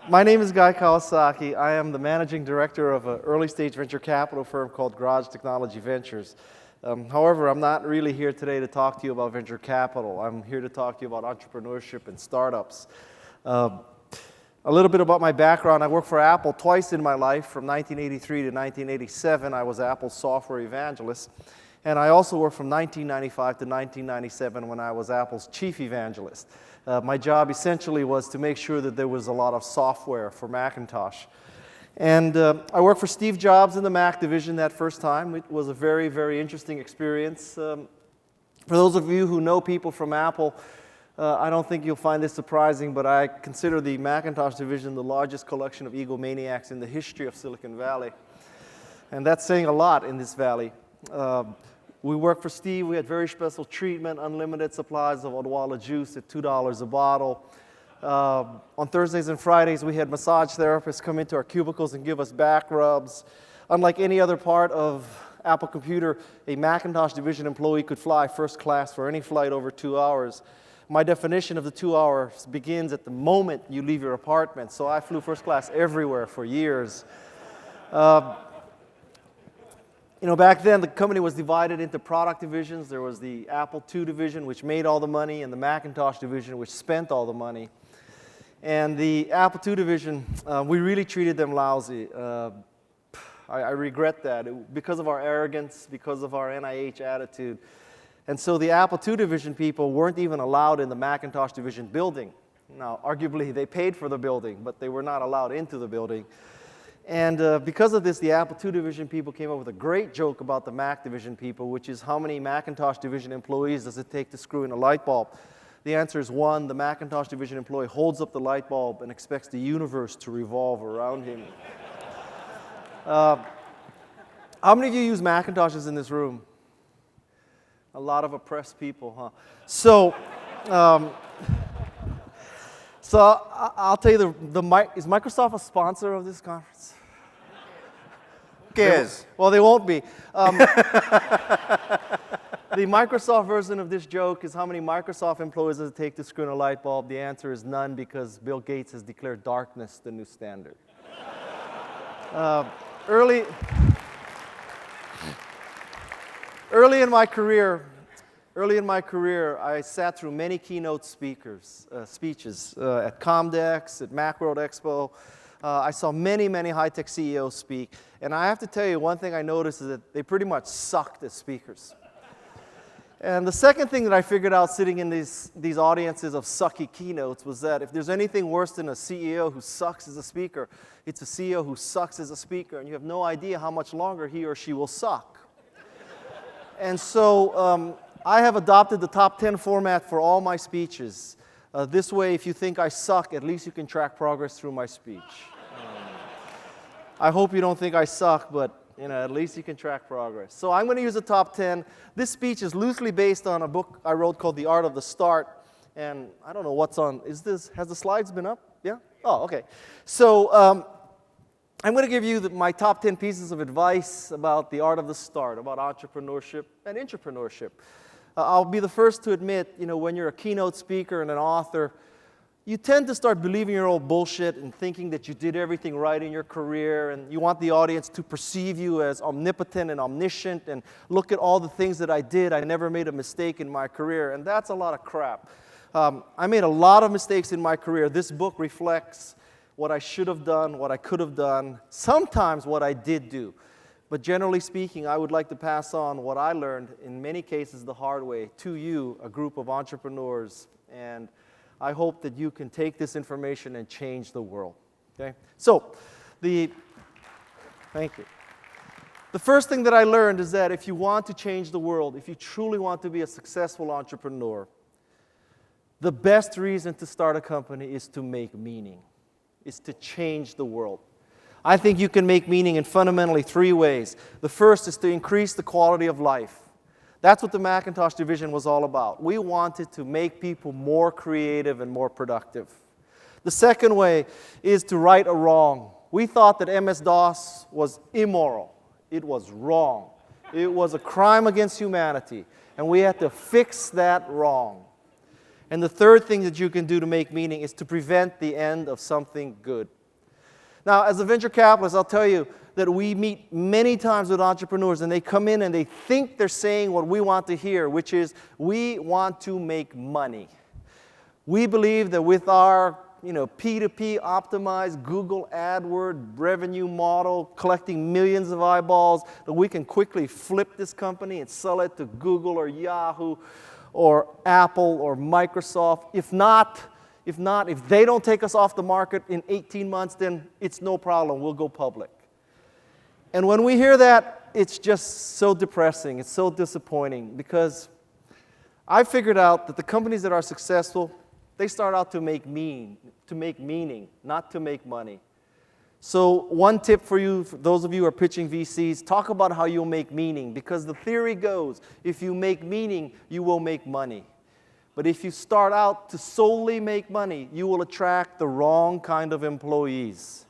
My name is Guy Kawasaki. I am the managing director of an early-stage venture capital firm called Garage Technology Ventures. However, I'm not really here today to talk to you about venture capital. I'm here to talk to you about entrepreneurship and startups. A little bit about my background. I worked for Apple twice in my life. From 1983 to 1987, I was Apple's software evangelist. And I also worked from 1995 to 1997 when I was Apple's chief evangelist. My job essentially was to make sure that there was a lot of software for Macintosh. And I worked for Steve Jobs in the Mac division that first time. It was a very, very interesting experience. For those of you who know people from Apple, I don't think you'll find this surprising, but I consider the Macintosh division the largest collection of egomaniacs in the history of Silicon Valley. And that's saying a lot in this valley. We worked for Steve. We had very special treatment, unlimited supplies of Odwalla juice at $2 a bottle. On Thursdays and Fridays, we had massage therapists come into our cubicles and give us back rubs. Unlike any other part of Apple Computer, a Macintosh division employee could fly first class for any flight over 2 hours. My definition of the 2 hours begins at the moment you leave your apartment, so I flew first class everywhere for years. Back then, the company was divided into product divisions. There was the Apple II division, which made all the money, and the Macintosh division, which spent all the money. And the Apple II division, we really treated them lousy. I regret that because of our arrogance, because of our NIH attitude. And so the Apple II division people weren't even allowed in the Macintosh division building. Now, arguably, they paid for the building, but they were not allowed into the building. And because of this, the Apple II division people came up with a great joke about the Mac division people, which is how many Macintosh division employees does it take to screw in a light bulb? The answer is 1. The Macintosh division employee holds up the light bulb and expects the universe to revolve around him. How many of you use Macintoshes in this room? A lot of oppressed people, huh? So I'll tell you, is Microsoft a sponsor of this conference? Yes. Well, they won't be. The Microsoft version of this joke is how many Microsoft employees does it take to screw in a light bulb? The answer is none, because Bill Gates has declared darkness the new standard. Early in my career, I sat through many keynote speeches at Comdex, at Macworld Expo. I saw many, many high-tech CEOs speak. And I have to tell you, one thing I noticed is that they pretty much sucked as speakers. And the second thing that I figured out sitting in these audiences of sucky keynotes was that if there's anything worse than a CEO who sucks as a speaker, it's a CEO who sucks as a speaker, and you have no idea how much longer he or she will suck. And so I have adopted the top 10 format for all my speeches. This way, if you think I suck, at least you can track progress through my speech. I hope you don't think I suck, but at least you can track progress. So I'm going to use the top 10. This speech is loosely based on a book I wrote called The Art of the Start. And I don't know what's on. Has the slides been up? Yeah? Oh, okay. So I'm going to give you my top 10 pieces of advice about the art of the start, about entrepreneurship and intrapreneurship. I'll be the first to admit, when you're a keynote speaker and an author, you tend to start believing your old bullshit and thinking that you did everything right in your career, and you want the audience to perceive you as omnipotent and omniscient, and look at all the things that I did. I never made a mistake in my career, and that's a lot of crap. I made a lot of mistakes in my career. This book reflects what I should have done, what I could have done, sometimes what I did do. But generally speaking, I would like to pass on what I learned, in many cases the hard way, to you, a group of entrepreneurs. And I hope that you can take this information and change the world. Okay? So, thank you. The first thing that I learned is that if you want to change the world, if you truly want to be a successful entrepreneur, the best reason to start a company is to make meaning, is to change the world. I think you can make meaning in fundamentally 3 ways. The first is to increase the quality of life. That's what the Macintosh division was all about. We wanted to make people more creative and more productive. The second way is to right a wrong. We thought that MS-DOS was immoral. It was wrong. It was a crime against humanity, and we had to fix that wrong. And the third thing that you can do to make meaning is to prevent the end of something good. Now, as a venture capitalist, I'll tell you that we meet many times with entrepreneurs, and they come in and they think they're saying what we want to hear, which is, we want to make money. We believe that with our P2P optimized Google AdWords revenue model, collecting millions of eyeballs, that we can quickly flip this company and sell it to Google or Yahoo or Apple or Microsoft. If they don't take us off the market in 18 months, then it's no problem. We'll go public. And when we hear that, it's just so depressing. It's so disappointing, because I figured out that the companies that are successful, they start out to make meaning, not to make money. So one tip for you, for those of you who are pitching VCs, talk about how you'll make meaning, because the theory goes, if you make meaning, you will make money. But if you start out to solely make money, you will attract the wrong kind of employees.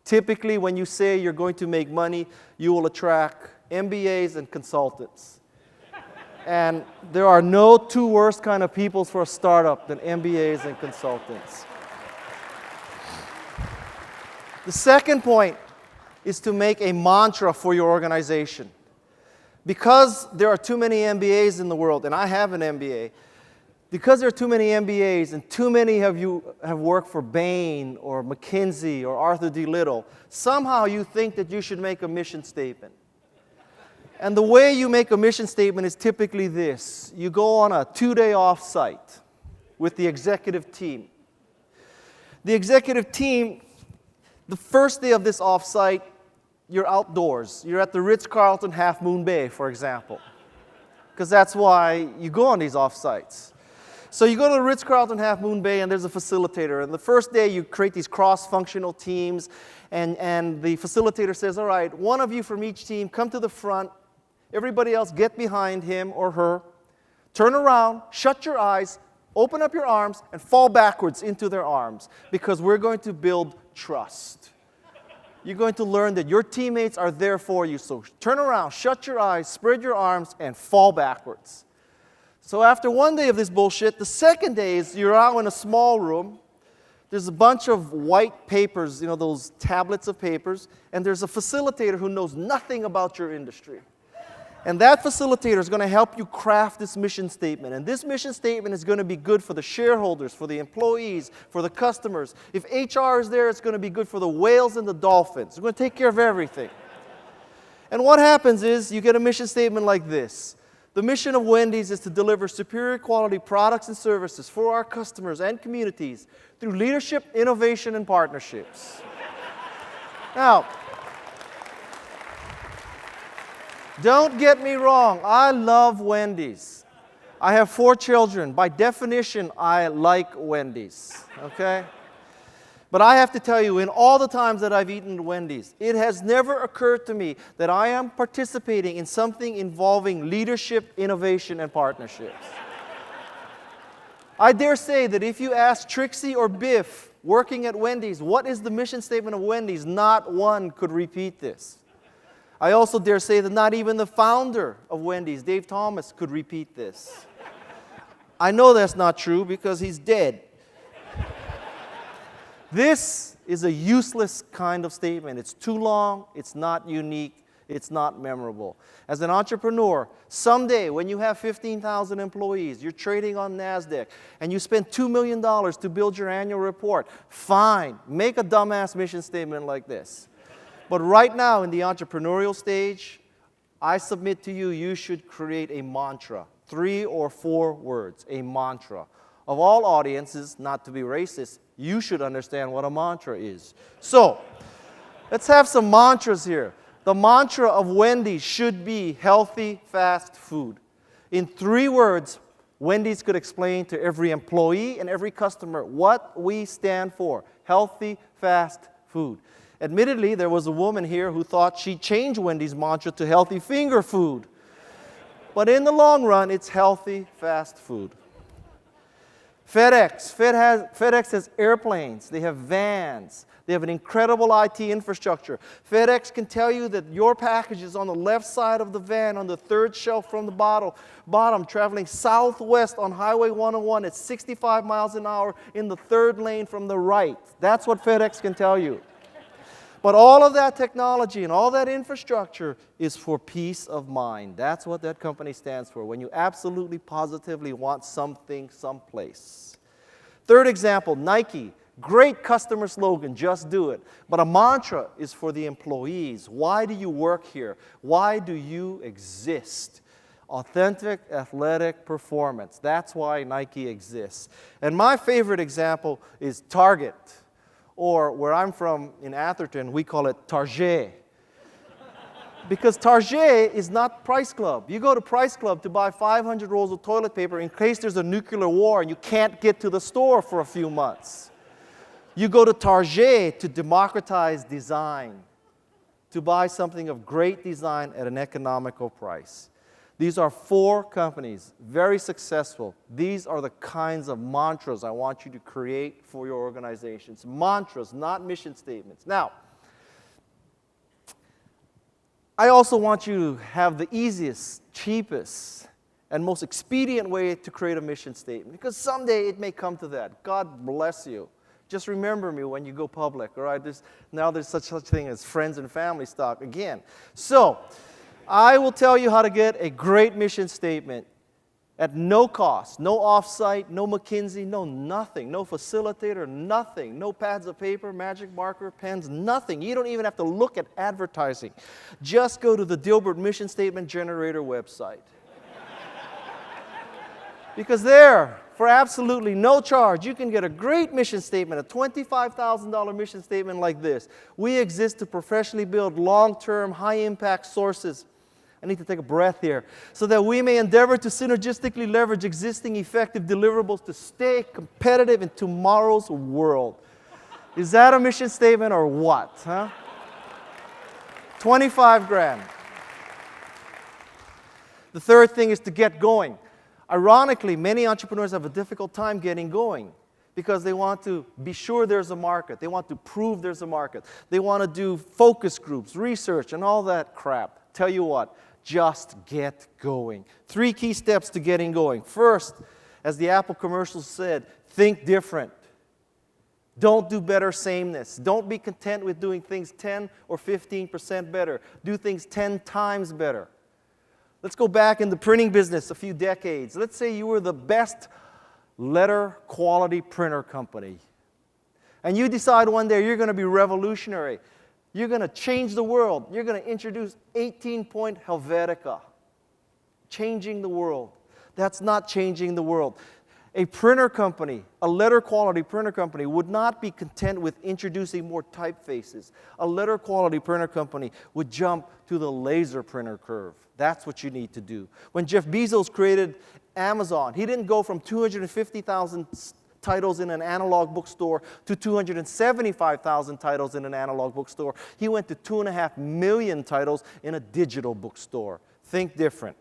Typically, when you say you're going to make money, you will attract MBAs and consultants. And there are no two worse kind of people for a startup than MBAs and consultants. The second point is to make a mantra for your organization. Because there are too many MBAs in the world, and I have an MBA, because there are too many MBAs and too many of you have worked for Bain or McKinsey or Arthur D. Little, somehow you think that you should make a mission statement. And the way you make a mission statement is typically this. You go on a 2-day off-site with the executive team. The executive team, the first day of this off-site, you're outdoors. You're at the Ritz-Carlton Half Moon Bay, for example, because that's why you go on these off-sites. So you go to the Ritz-Carlton Half Moon Bay, and there's a facilitator. And the first day, you create these cross-functional teams, and the facilitator says, all right, one of you from each team, come to the front. Everybody else, get behind him or her. Turn around, shut your eyes, open up your arms, and fall backwards into their arms, because we're going to build trust. You're going to learn that your teammates are there for you. So turn around, shut your eyes, spread your arms, and fall backwards. So after one day of this bullshit, the second day is you're out in a small room. There's a bunch of white papers, those tablets of papers, and there's a facilitator who knows nothing about your industry. And that facilitator is going to help you craft this mission statement. And this mission statement is going to be good for the shareholders, for the employees, for the customers. If HR is there, it's going to be good for the whales and the dolphins. It's going to take care of everything. And what happens is you get a mission statement like this. The mission of Wendy's is to deliver superior quality products and services for our customers and communities through leadership, innovation, and partnerships. Now, don't get me wrong, I love Wendy's. I have 4 children. By definition, I like Wendy's, okay? But I have to tell you, in all the times that I've eaten at Wendy's, it has never occurred to me that I am participating in something involving leadership, innovation, and partnerships. I dare say that if you ask Trixie or Biff working at Wendy's, what is the mission statement of Wendy's, not one could repeat this. I also dare say that not even the founder of Wendy's, Dave Thomas, could repeat this. I know that's not true because he's dead. This is a useless kind of statement. It's too long, it's not unique, it's not memorable. As an entrepreneur, someday when you have 15,000 employees, you're trading on NASDAQ, and you spend $2 million to build your annual report, fine, make a dumbass mission statement like this. But right now in the entrepreneurial stage, I submit to you, you should create a mantra, 3 or 4 words, a mantra. Of all audiences, not to be racist, you should understand what a mantra is. So, let's have some mantras here. The mantra of Wendy's should be healthy, fast food. In 3 words, Wendy's could explain to every employee and every customer what we stand for. Healthy, fast food. Admittedly, there was a woman here who thought she'd change Wendy's mantra to healthy finger food. But in the long run, it's healthy, fast food. FedEx has airplanes, they have vans, they have an incredible IT infrastructure. FedEx can tell you that your package is on the left side of the van, on the 3rd shelf from the bottom, traveling southwest on Highway 101 at 65 miles an hour in the 3rd lane from the right. That's what FedEx can tell you. But all of that technology and all that infrastructure is for peace of mind. That's what that company stands for, when you absolutely, positively want something someplace. Third example, Nike. Great customer slogan, just do it. But a mantra is for the employees. Why do you work here? Why do you exist? Authentic athletic performance. That's why Nike exists. And my favorite example is Target. Or where I'm from in Atherton, we call it Target. Because Target is not Price Club. You go to Price Club to buy 500 rolls of toilet paper in case there's a nuclear war and you can't get to the store for a few months. You go to Target to democratize design, to buy something of great design at an economical price. These are 4 companies, very successful. These are the kinds of mantras I want you to create for your organizations. Mantras, not mission statements. Now, I also want you to have the easiest, cheapest, and most expedient way to create a mission statement, because someday it may come to that. God bless you. Just remember me when you go public, all right? Now there's such thing as friends and family stock again. So, I will tell you how to get a great mission statement at no cost, no offsite, no McKinsey, no nothing, no facilitator, nothing, no pads of paper, magic marker, pens, nothing. You don't even have to look at advertising. Just go to the Dilbert Mission Statement Generator website. Because there, for absolutely no charge, you can get a great mission statement, a $25,000 mission statement like this. We exist to professionally build long-term, high-impact sources. I need to take a breath here. So that we may endeavor to synergistically leverage existing effective deliverables to stay competitive in tomorrow's world. Is that a mission statement or what? Huh? 25 grand. The third thing is to get going. Ironically, many entrepreneurs have a difficult time getting going because they want to be sure there's a market. They want to prove there's a market. They want to do focus groups, research, and all that crap. Tell you what, just get going. 3 key steps to getting going. First, as the Apple commercial said, think different. Don't do better sameness. Don't be content with doing things 10 or 15% better. Do things 10 times better. Let's go back in the printing business a few decades. Let's say you were the best letter quality printer company. And you decide one day you're going to be revolutionary. You're going to change the world. You're going to introduce 18-point Helvetica. Changing the world. That's not changing the world. A printer company, a letter quality printer company, would not be content with introducing more typefaces. A letter quality printer company would jump to the laser printer curve. That's what you need to do. When Jeff Bezos created Amazon, he didn't go from 250,000 titles in an analog bookstore to 275,000 titles in an analog bookstore. He went to 2.5 million titles in a digital bookstore. Think different.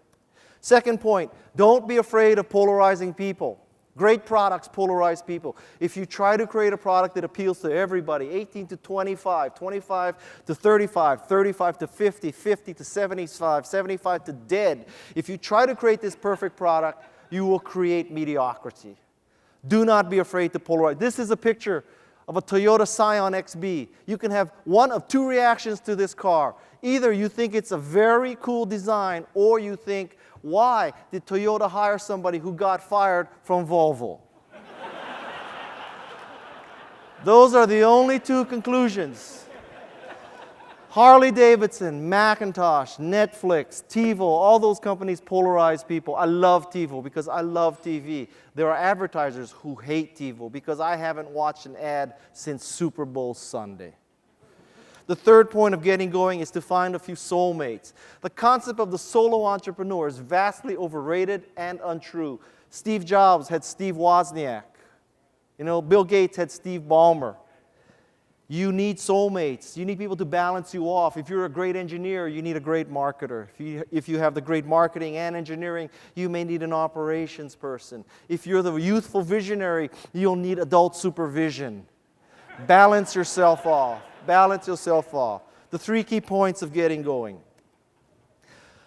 Second point, don't be afraid of polarizing people. Great products polarize people. If you try to create a product that appeals to everybody, 18 to 25, 25 to 35, 35 to 50, 50 to 75, 75 to dead, if you try to create this perfect product, you will create mediocrity. Do not be afraid to polarize. This is a picture of a Toyota Scion XB. You can have one of 2 reactions to this car. Either you think it's a very cool design, or you think, why did Toyota hire somebody who got fired from Volvo? Those are the only 2 conclusions. Harley Davidson, Macintosh, Netflix, TiVo, all those companies polarize people. I love TiVo because I love TV. There are advertisers who hate TiVo because I haven't watched an ad since Super Bowl Sunday. The third point of getting going is to find a few soulmates. The concept of the solo entrepreneur is vastly overrated and untrue. Steve Jobs had Steve Wozniak. Bill Gates had Steve Ballmer. You need soulmates. You need people to balance you off. If you're a great engineer, you need a great marketer. If you have the great marketing and engineering, you may need an operations person. If you're the youthful visionary, you'll need adult supervision. Balance yourself off. Balance yourself off. The 3 key points of getting going.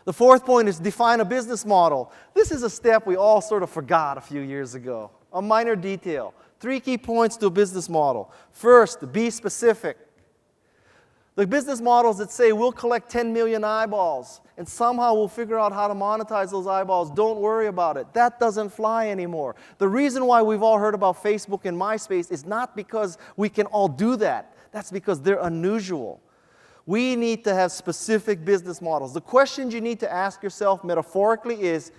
The fourth point is define a business model. This is a step we all sort of forgot a few years ago. A minor detail. 3 key points to a business model. First, be specific. The business models that say we'll collect 10 million eyeballs and somehow we'll figure out how to monetize those eyeballs, don't worry about it. That doesn't fly anymore. The reason why we've all heard about Facebook and MySpace is not because we can all do that. That's because they're unusual. We need to have specific business models. The questions you need to ask yourself metaphorically is,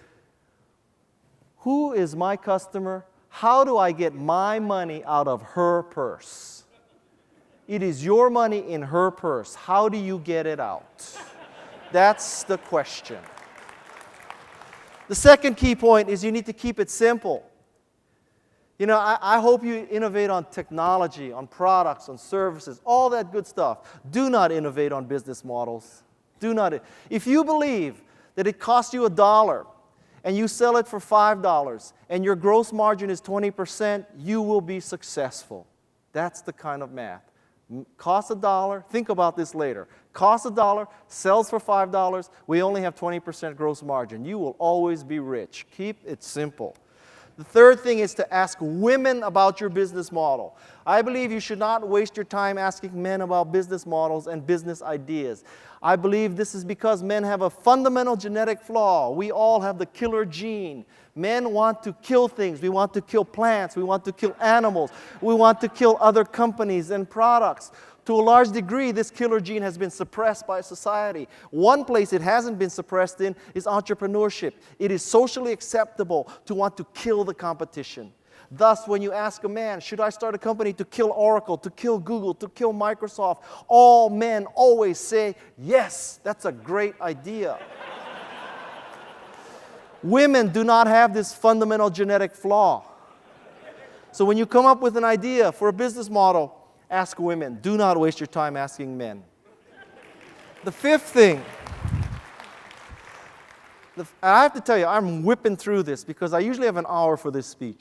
who is my customer? How do I get my money out of her purse? It is your money in her purse. How do you get it out? That's the question. The second key point is you need to keep it simple. You know, I hope you innovate on technology, on products, on services, all that good stuff. Do not innovate on business models. Do not. If you believe that it costs you $1 and you sell it for $5 and your gross margin is 20%, you will be successful. That's the kind of math. Costs $1, think about this later. Costs $1, sells for $5, we only have 20% gross margin. You will always be rich. Keep it simple. The third thing is to ask women about your business model. I believe you should not waste your time asking men about business models and business ideas. I believe this is because men have a fundamental genetic flaw. We all have the killer gene. Men want to kill things. We want to kill plants. We want to kill animals. We want to kill other companies and products. To a large degree, this killer gene has been suppressed by society. One place it hasn't been suppressed in is entrepreneurship. It is socially acceptable to want to kill the competition. Thus, when you ask a man, should I start a company to kill Oracle, to kill Google, to kill Microsoft, all men always say, yes, that's a great idea. Women do not have this fundamental genetic flaw. So when you come up with an idea for a business model, ask women. Do not waste your time asking men. The fifth thing, I have to tell you, I'm whipping through this because I usually have an hour for this speech.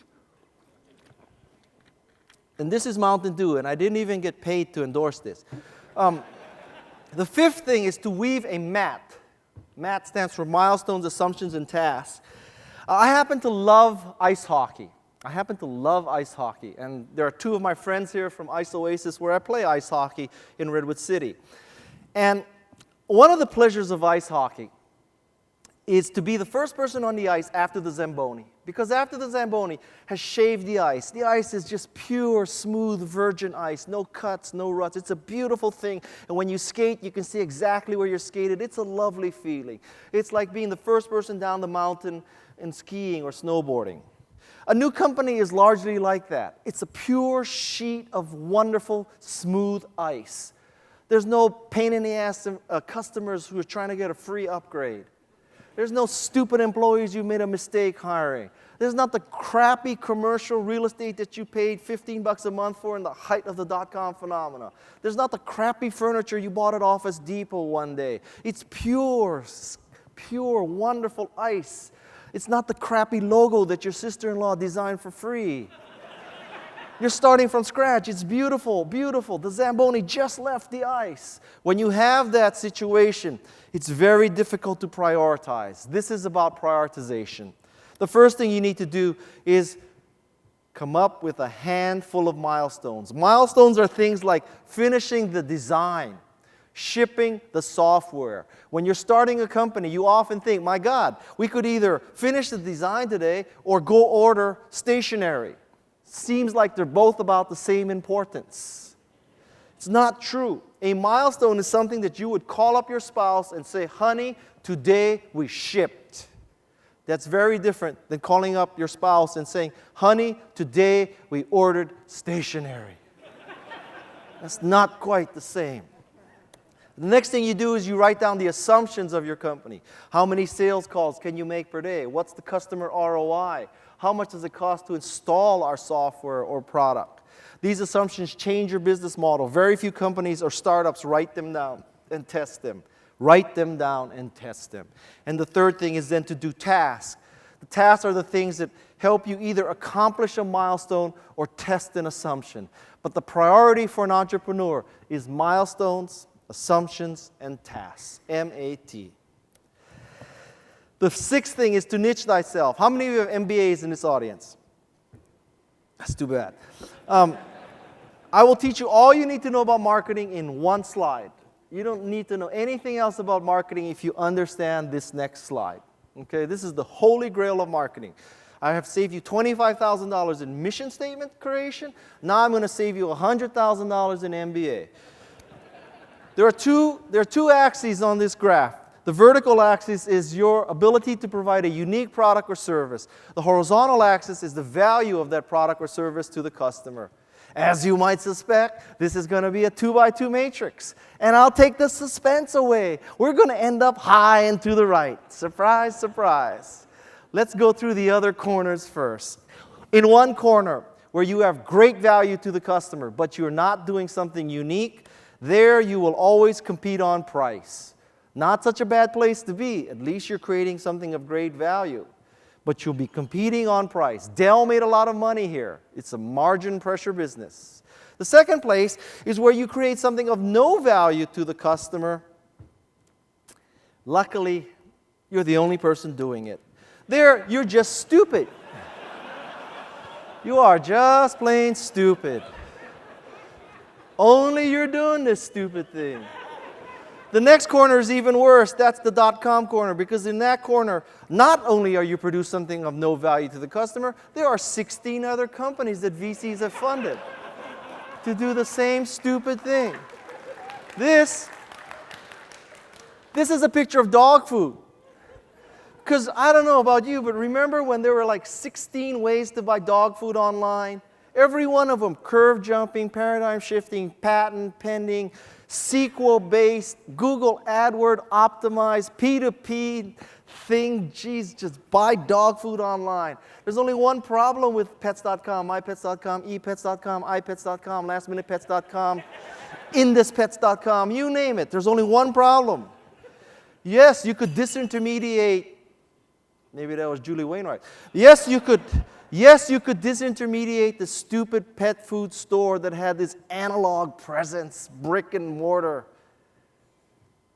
And this is Mountain Dew, and I didn't even get paid to endorse this. The fifth thing is to weave a MAT. MAT stands for Milestones, Assumptions, and Tasks. I happen to love ice hockey. And there are two of my friends here from Ice Oasis where I play ice hockey in Redwood City. And one of the pleasures of ice hockey is to be the first person on the ice after the Zamboni. Because after the Zamboni has shaved the ice is just pure, smooth, virgin ice. No cuts, no ruts. It's a beautiful thing. And when you skate, you can see exactly where you're skated. It's a lovely feeling. It's like being the first person down the mountain and skiing or snowboarding. A new company is largely like that. It's a pure sheet of wonderful, smooth ice. There's no pain in the ass customers who are trying to get a free upgrade. There's no stupid employees you made a mistake hiring. There's not the crappy commercial real estate that you paid $15 a month for in the height of the dot-com phenomena. There's not the crappy furniture you bought at Office Depot one day. It's pure, wonderful ice. It's not the crappy logo that your sister-in-law designed for free. You're starting from scratch. It's beautiful, beautiful. The Zamboni just left the ice. When you have that situation, it's very difficult to prioritize. This is about prioritization. The first thing you need to do is come up with a handful of milestones. Milestones are things like finishing the design, shipping the software. When you're starting a company, you often think, my God, we could either finish the design today or go order stationery. Seems like they're both about the same importance. It's not true. A milestone is something that you would call up your spouse and say, honey, today we shipped. That's very different than calling up your spouse and saying, honey, today we ordered stationery. That's not quite the same. The next thing you do is you write down the assumptions of your company. How many sales calls can you make per day? What's the customer ROI? How much does it cost to install our software or product? These assumptions change your business model. Very few companies or startups write them down and test them. Write them down and test them. And the third thing is then to do tasks. The tasks are the things that help you either accomplish a milestone or test an assumption. But the priority for an entrepreneur is milestones, assumptions, and tasks. M-A-T. The sixth thing is to niche thyself. How many of you have MBAs in this audience? That's too bad. I will teach you all you need to know about marketing in one slide. You don't need to know anything else about marketing if you understand this next slide. Okay, this is the holy grail of marketing. I have saved you $25,000 in mission statement creation. Now I'm going to save you $100,000 in MBA. There are two axes on this graph. The vertical axis is your ability to provide a unique product or service. The horizontal axis is the value of that product or service to the customer. As you might suspect, this is going to be a 2x2 matrix. And I'll take the suspense away. We're going to end up high and to the right. Surprise, surprise. Let's go through the other corners first. In one corner, where you have great value to the customer, but you're not doing something unique, there you will always compete on price. Not such a bad place to be. At least you're creating something of great value. But you'll be competing on price. Dell made a lot of money here. It's a margin pressure business. The second place is where you create something of no value to the customer. Luckily, you're the only person doing it. There, you're just stupid. You are just plain stupid. Only you're doing this stupid thing. The next corner is even worse. That's the .com corner, because in that corner, not only are you producing something of no value to the customer, there are 16 other companies that VCs have funded to do the same stupid thing. This is a picture of dog food. Because I don't know about you, but remember when there were like 16 ways to buy dog food online? Every one of them, curve jumping, paradigm shifting, patent pending, SQL-based, Google AdWord optimized, P2P thing. Geez, just buy dog food online. There's only one problem with pets.com, mypets.com, epets.com, ipets.com, lastminutepets.com, induspets.com, you name it. There's only one problem. Yes, you could disintermediate. Maybe that was Julie Wainwright. Yes, you could disintermediate the stupid pet food store that had this analog presence, brick and mortar.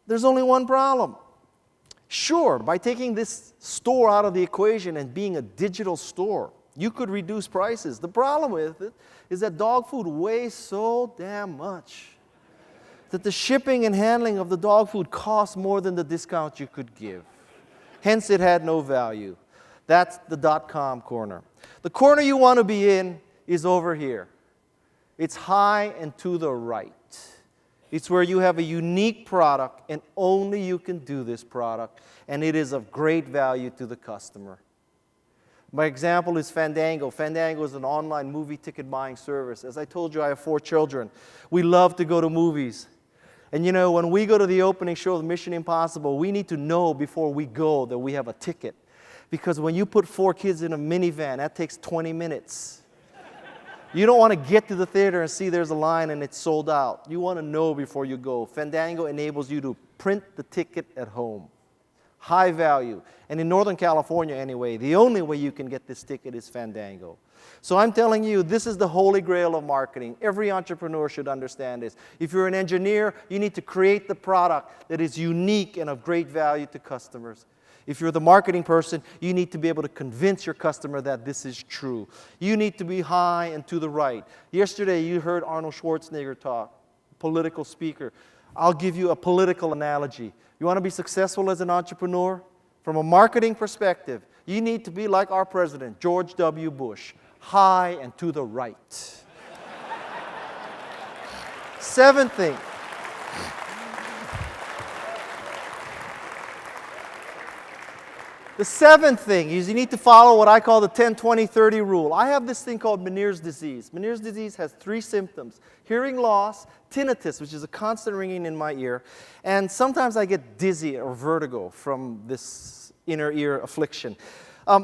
There's only one problem. Sure, by taking this store out of the equation and being a digital store, you could reduce prices. The problem with it is that dog food weighs so damn much that the shipping and handling of the dog food costs more than the discount you could give. Hence, it had no value. That's the .com corner. The corner you want to be in is over here. It's high and to the right. It's where you have a unique product, and only you can do this product, and it is of great value to the customer. My example is Fandango. Fandango is an online movie ticket buying service. As I told you, I have 4 children. We love to go to movies. And you know, when we go to the opening show of Mission Impossible, we need to know before we go that we have a ticket. Because when you put 4 kids in a minivan, that takes 20 minutes. You don't want to get to the theater and see there's a line and it's sold out. You want to know before you go. Fandango enables you to print the ticket at home. High value. And in Northern California anyway, the only way you can get this ticket is Fandango. So I'm telling you, this is the holy grail of marketing. Every entrepreneur should understand this. If you're an engineer, you need to create the product that is unique and of great value to customers. If you're the marketing person, you need to be able to convince your customer that this is true. You need to be high and to the right. Yesterday, you heard Arnold Schwarzenegger talk, political speaker. I'll give you a political analogy. You want to be successful as an entrepreneur? From a marketing perspective, you need to be like our president, George W. Bush, high and to the right. Seventh thing. The seventh thing is you need to follow what I call the 10-20-30 rule. I have this thing called Meniere's disease. Meniere's disease has 3 symptoms: hearing loss, tinnitus, which is a constant ringing in my ear, and sometimes I get dizzy or vertigo from this inner ear affliction.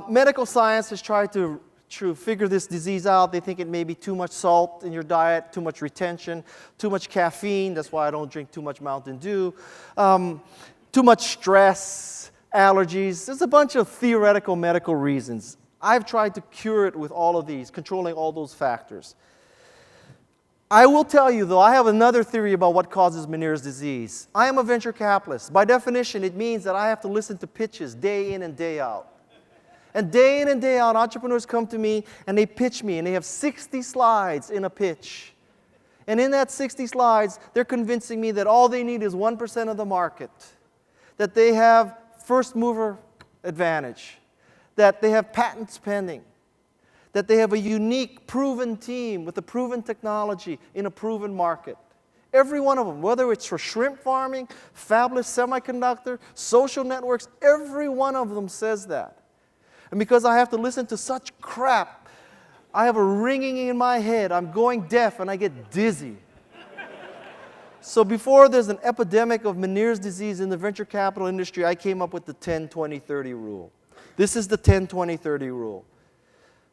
Medical science has tried to figure this disease out. They think it may be too much salt in your diet, too much retention, too much caffeine. That's why I don't drink too much Mountain Dew. Too much stress, allergies. There's a bunch of theoretical medical reasons. I've tried to cure it with all of these, controlling all those factors. I will tell you, though, I have another theory about what causes Meniere's disease. I am a venture capitalist. By definition, it means that I have to listen to pitches day in and day out. And day in and day out, entrepreneurs come to me and they pitch me, and they have 60 slides in a pitch. And in that 60 slides, they're convincing me that all they need is 1% of the market, that they have first mover advantage, that they have patents pending, that they have a unique, proven team with a proven technology in a proven market. Every one of them, whether it's for shrimp farming, fabless semiconductor, social networks, every one of them says that. And because I have to listen to such crap, I have a ringing in my head. I'm going deaf and I get dizzy. So before there's an epidemic of Meniere's disease in the venture capital industry, I came up with the 10-20-30 rule. This is the 10-20-30 rule.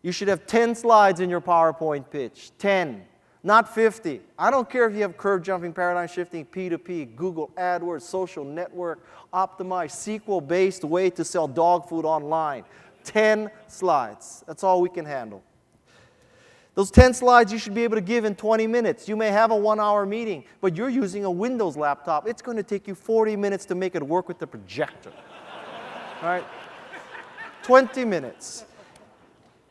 You should have 10 slides in your PowerPoint pitch. 10, not 50. I don't care if you have curve jumping, paradigm shifting, P2P, Google AdWords, social network, optimized, SQL-based way to sell dog food online. 10 slides. That's all we can handle. Those 10 slides you should be able to give in 20 minutes. You may have a 1-hour meeting, but you're using a Windows laptop. It's going to take you 40 minutes to make it work with the projector. All right? 20 minutes.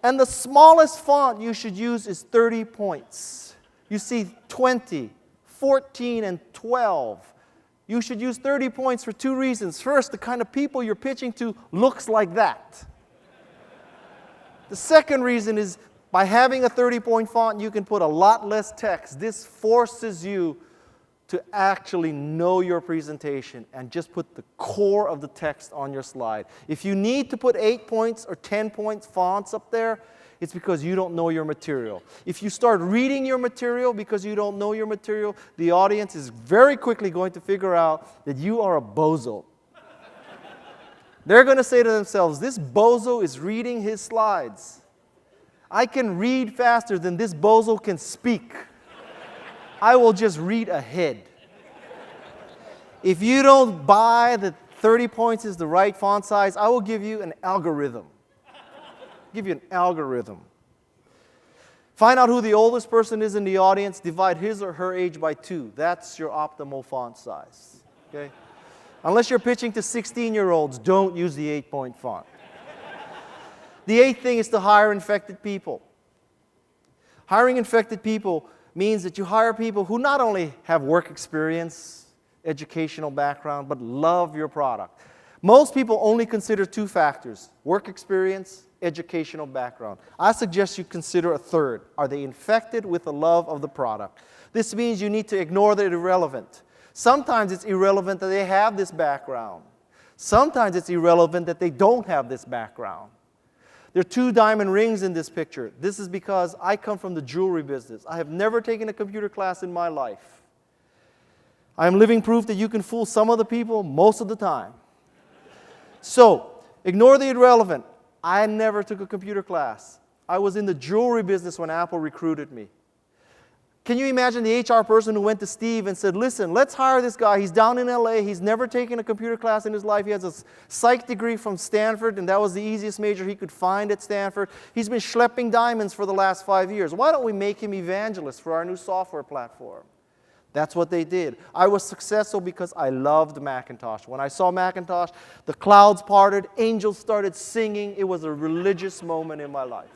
And the smallest font you should use is 30 points. You see 20, 14, and 12. You should use 30 points for 2 reasons. First, the kind of people you're pitching to looks like that. The second reason is by having a 30-point font, you can put a lot less text. This forces you to actually know your presentation and just put the core of the text on your slide. If you need to put 8 points or 10 points fonts up there, it's because you don't know your material. If you start reading your material because you don't know your material, the audience is very quickly going to figure out that you are a bozo. They're going to say to themselves, this bozo is reading his slides. I can read faster than this bozo can speak. I will just read ahead. If you don't buy that 30 points is the right font size, I will give you an algorithm. Give you an algorithm. Find out who the oldest person is in the audience, divide his or her age by 2. That's your optimal font size. Okay? Unless you're pitching to 16-year-olds, don't use the 8-point font. The 8th thing is to hire infected people. Hiring infected people means that you hire people who not only have work experience, educational background, but love your product. Most people only consider 2 factors: work experience, educational background. I suggest you consider a third. Are they infected with the love of the product? This means you need to ignore the irrelevant. Sometimes it's irrelevant that they have this background. Sometimes it's irrelevant that they don't have this background. There are 2 diamond rings in this picture. This is because I come from the jewelry business. I have never taken a computer class in my life. I am living proof that you can fool some of the people most of the time. So, ignore the irrelevant. I never took a computer class. I was in the jewelry business when Apple recruited me. Can you imagine the HR person who went to Steve and said, listen, let's hire this guy. He's down in LA. He's never taken a computer class in his life. He has a psych degree from Stanford, and that was the easiest major he could find at Stanford. He's been schlepping diamonds for the last 5 years. Why don't we make him evangelist for our new software platform? That's what they did. I was successful because I loved Macintosh. When I saw Macintosh, the clouds parted, angels started singing. It was a religious moment in my life.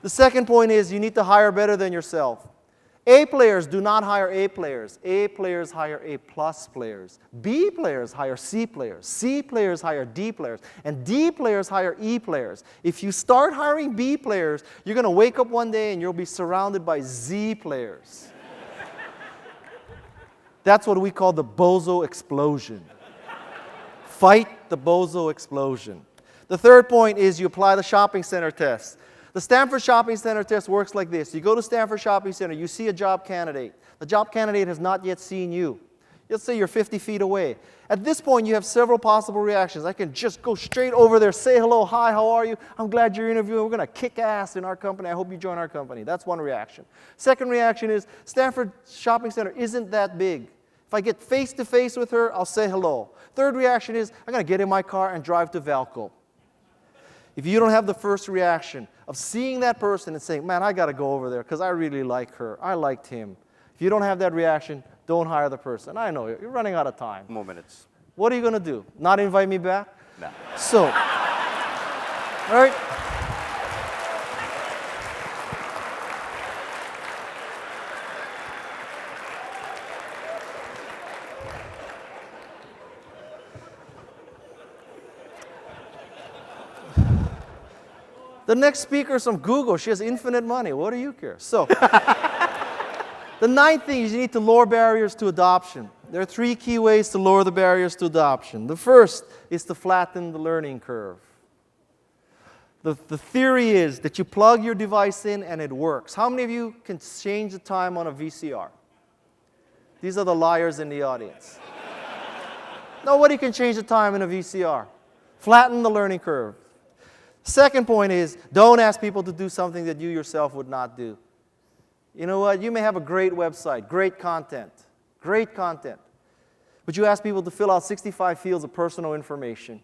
The second point is you need to hire better than yourself. A players do not hire A players. A players hire A plus players. B players hire C players. C players hire D players. And D players hire E players. If you start hiring B players, you're going to wake up one day and you'll be surrounded by Z players. That's what we call the bozo explosion. Fight the bozo explosion. The third point is you apply the shopping center test. The Stanford Shopping Center test works like this. You go to Stanford Shopping Center, you see a job candidate. The job candidate has not yet seen you. Let's say you're 50 feet away. At this point, you have several possible reactions. I can just go straight over there, say hello, hi, how are you? I'm glad you're interviewing. We're going to kick ass in our company. I hope you join our company. That's one reaction. Second reaction is Stanford Shopping Center isn't that big. If I get face-to-face with her, I'll say hello. Third reaction is I'm going to get in my car and drive to Valco. If you don't have the first reaction of seeing that person and saying, man, I got to go over there because I really like her. I liked him. If you don't have that reaction, don't hire the person. I know, you're running out of time. More minutes. What are you going to do? Not invite me back? No. So, all right. The next speaker is from Google. She has infinite money. What do you care? So, the ninth thing is you need to lower barriers to adoption. There are 3 key ways to lower the barriers to adoption. The first is to flatten the learning curve. The theory is that you plug your device in and it works. How many of you can change the time on a VCR? These are the liars in the audience. Nobody can change the time in a VCR. Flatten the learning curve. Second point is, don't ask people to do something that you yourself would not do. You know what? You may have a great website, great content, but you ask people to fill out 65 fields of personal information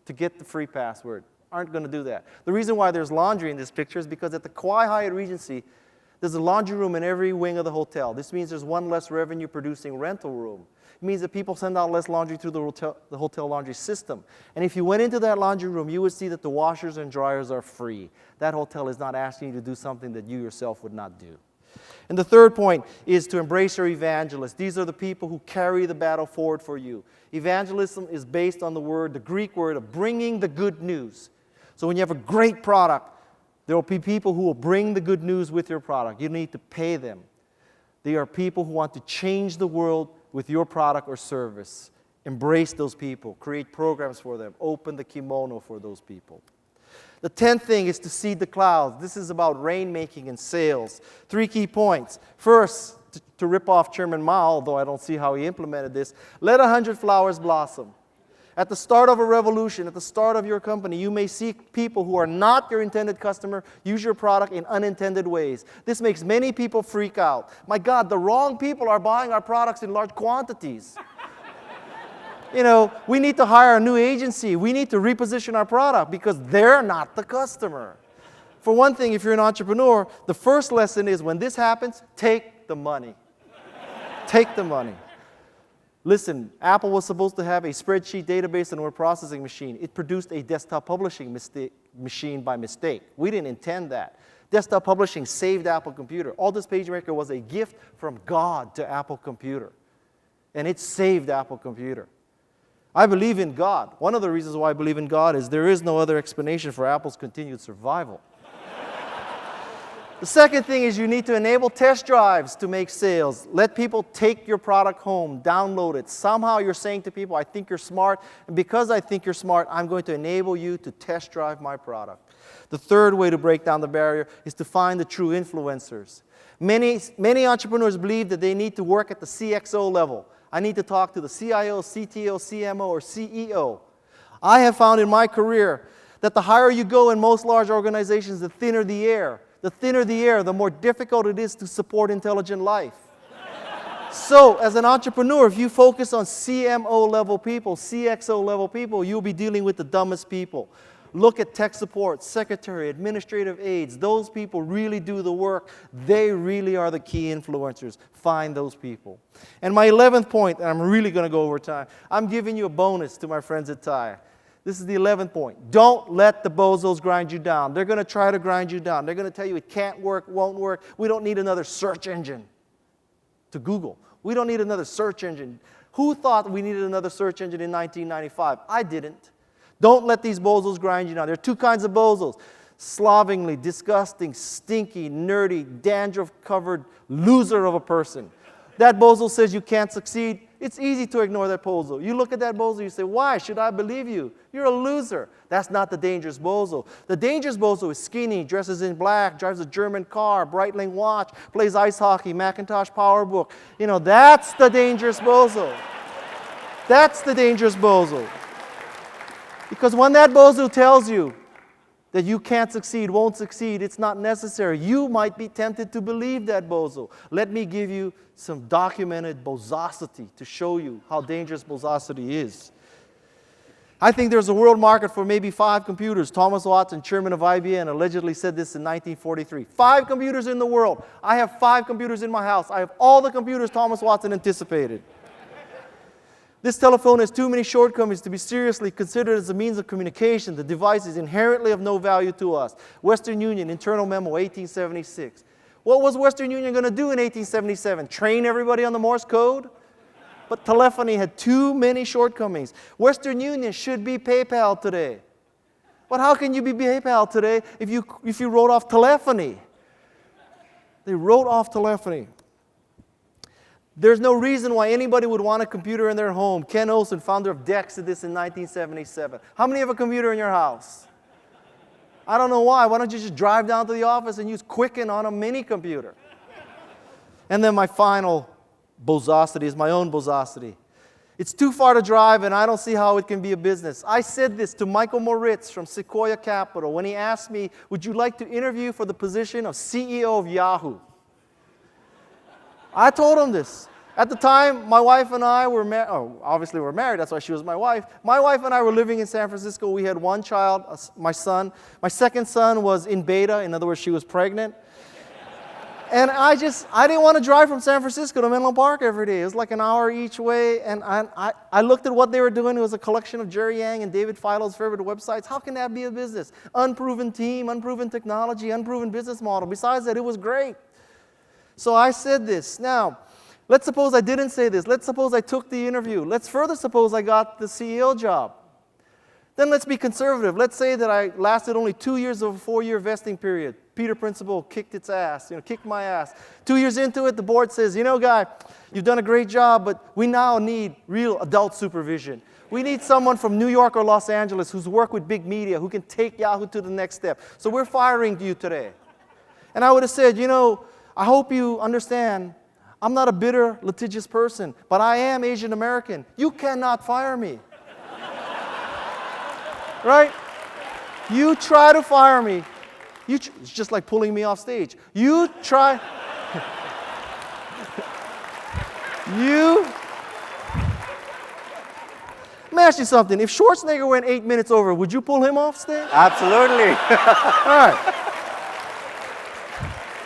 to get the free password. Aren't going to do that. The reason why there's laundry in this picture is because at the Kauai Hyatt Regency, there's a laundry room in every wing of the hotel. This means there's one less revenue-producing rental room. It means that people send out less laundry through the hotel laundry system. And if you went into that laundry room, you would see that the washers and dryers are free. That hotel is not asking you to do something that you yourself would not do. And the third point is to embrace your evangelists. These are the people who carry the battle forward for you. Evangelism is based on the Greek word of bringing the good news. So when you have a great product, there will be people who will bring the good news with your product. You need to pay them. They are people who want to change the world with your product or service. Embrace those people. Create programs for them. Open the kimono for those people. The 10th thing is to seed the clouds. This is about rainmaking and sales. 3 key points. First, to rip off Chairman Mao, although I don't see how he implemented this, let 100 flowers blossom. At the start of a revolution, at the start of your company, you may see people who are not your intended customer use your product in unintended ways. This makes many people freak out. My God, the wrong people are buying our products in large quantities. You know, we need to hire a new agency. We need to reposition our product because they're not the customer. For one thing, if you're an entrepreneur, the first lesson is when this happens, take the money. Take the money. Listen, Apple was supposed to have a spreadsheet database and word processing machine. It produced a desktop publishing machine by mistake. We didn't intend that. Desktop publishing saved Apple Computer. Aldous PageMaker was a gift from God to Apple Computer. And it saved Apple Computer. I believe in God. One of the reasons why I believe in God is there is no other explanation for Apple's continued survival. The second thing is you need to enable test drives to make sales. Let people take your product home, download it. Somehow you're saying to people, I think you're smart, and because I think you're smart, I'm going to enable you to test drive my product. The third way to break down the barrier is to find the true influencers. Many entrepreneurs believe that they need to work at the CXO level. I need to talk to the CIO, CTO, CMO, or CEO. I have found in my career that the higher you go in most large organizations, the thinner the air. The thinner the air, the more difficult it is to support intelligent life. So, as an entrepreneur, if you focus on CMO level people, CXO level people, you'll be dealing with the dumbest people. Look at tech support, secretary, administrative aides. Those people really do the work. They really are the key influencers. Find those people. And my 11th point, and I'm really going to go over time, I'm giving you a bonus to my friends at TiE. This is the 11th point. Don't let the bozos grind you down. They're going to try to grind you down. They're going to tell you it can't work, won't work. We don't need another search engine to Google. We don't need another search engine. Who thought we needed another search engine in 1995? I didn't. Don't let these bozos grind you down. There are 2 kinds of bozos. Slovenly, disgusting, stinky, nerdy, dandruff-covered loser of a person. That bozo says you can't succeed. It's easy to ignore that bozo. You look at that bozo, you say, why should I believe you? You're a loser. That's not the dangerous bozo. The dangerous bozo is skinny, dresses in black, drives a German car, Breitling watch, plays ice hockey, Macintosh PowerBook. You know, that's the dangerous bozo. That's the dangerous bozo. Because when that bozo tells you that you can't succeed, won't succeed, it's not necessary, you might be tempted to believe that bozo. Let me give you some documented bozosity to show you how dangerous bozosity is. I think there's a world market for maybe 5 computers. Thomas Watson, chairman of IBM, allegedly said this in 1943. 5 computers in the world. I have 5 computers in my house. I have all the computers Thomas Watson anticipated. This telephone has too many shortcomings to be seriously considered as a means of communication. The device is inherently of no value to us. Western Union, internal memo, 1876. What was Western Union going to do in 1877? Train everybody on the Morse code? But telephony had too many shortcomings. Western Union should be PayPal today. But how can you be PayPal today if you wrote off telephony? They wrote off telephony. There's no reason why anybody would want a computer in their home. Ken Olsen, founder of DEX, did this in 1977. How many have a computer in your house? I don't know why. Why don't you just drive down to the office and use Quicken on a mini computer? And then my final bozosity is my own bozosity. It's too far to drive, and I don't see how it can be a business. I said this to Michael Moritz from Sequoia Capital when he asked me, would you like to interview for the position of CEO of Yahoo? I told him this. At the time, my wife and I were married. Oh, obviously we're married. That's why she was my wife. My wife and I were living in San Francisco. We had one child, my son. My second son was in beta. In other words, she was pregnant. And I didn't want to drive from San Francisco to Menlo Park every day. It was like an hour each way. And I looked at what they were doing. It was a collection of Jerry Yang and David Filo's favorite websites. How can that be a business? Unproven team, unproven technology, unproven business model. Besides that, it was great. So I said this. Now, let's suppose I didn't say this. Let's suppose I took the interview. Let's further suppose I got the CEO job. Then let's be conservative. Let's say that I lasted only 2 years of a 4-year vesting period. Peter Principle kicked its ass, kicked my ass. 2 years into it, the board says, guy, you've done a great job, but we now need real adult supervision. We need someone from New York or Los Angeles who's worked with big media, who can take Yahoo to the next step. So we're firing you today. And I would have said, I hope you understand, I'm not a bitter, litigious person, but I am Asian American. You cannot fire me. Right? You try to fire me. It's just like pulling me off stage. You try. Let me ask you something. If Schwarzenegger went 8 minutes over, would you pull him off stage? Absolutely. All right.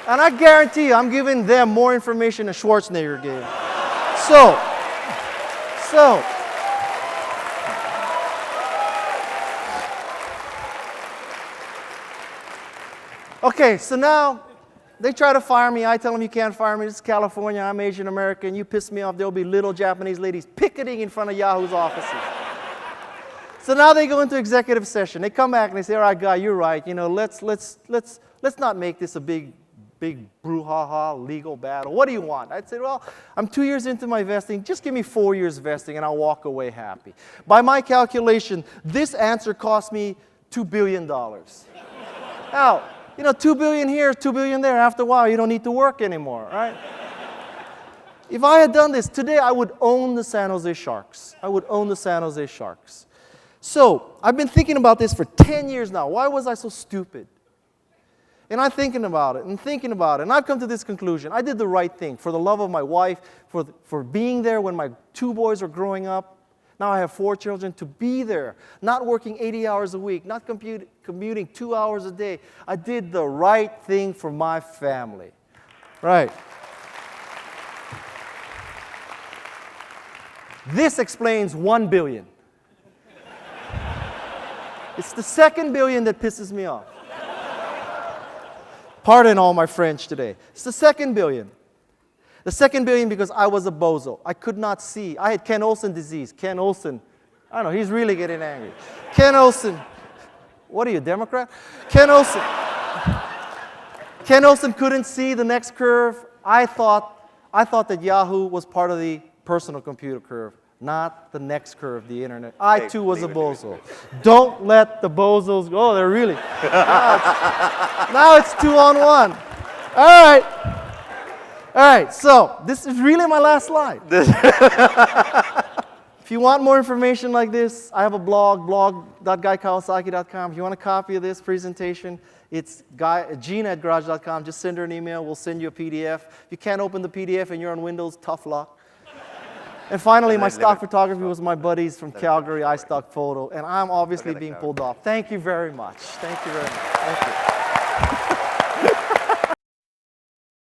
And I guarantee you, I'm giving them more information than Schwarzenegger gave. So. Okay, so now they try to fire me. I tell them you can't fire me. This is California. I'm Asian American. You piss me off. There'll be little Japanese ladies picketing in front of Yahoo's offices. So now they go into executive session. They come back and they say, all right, guy, you're right. Let's not make this a big brouhaha legal battle. What do you want? I'd say, well, I'm 2 years into my vesting. Just give me 4 years vesting and I'll walk away happy. By my calculation, this answer cost me $2 billion. Now, $2 billion here, $2 billion there. After a while, you don't need to work anymore, right? If I had done this today, I would own the San Jose Sharks. I would own the San Jose Sharks. So I've been thinking about this for 10 years now. Why was I so stupid? And I'm thinking about it, and I've come to this conclusion. I did the right thing for the love of my wife, for being there when my 2 boys were growing up. Now I have 4 children, to be there, not working 80 hours a week, not commuting 2 hours a day. I did the right thing for my family. Right. This explains $1 billion. It's the second billion that pisses me off. Pardon all my French today. It's the second billion. The second billion because I was a bozo. I could not see. I had Ken Olsen disease. Ken Olsen, I don't know, he's really getting angry. Ken Olsen, what are you, Democrat? Ken Olsen couldn't see the next curve. I thought that Yahoo was part of the personal computer curve, not the next curve, the internet. I too was a bozo. Don't let the bozos go. They're really. Now it's 2 on 1. All right, so this is really my last slide. If you want more information like this, I have a blog.guykawasaki.com. If you want a copy of this presentation, it's gene@garage.com. Just send her an email. We'll send you a PDF. If you can't open the PDF and you're on Windows, tough luck. And finally, my stock photography was my buddies from Calgary, iStock Photo, and I'm obviously being pulled off. Thank you very much. Thank you very much. Thank you.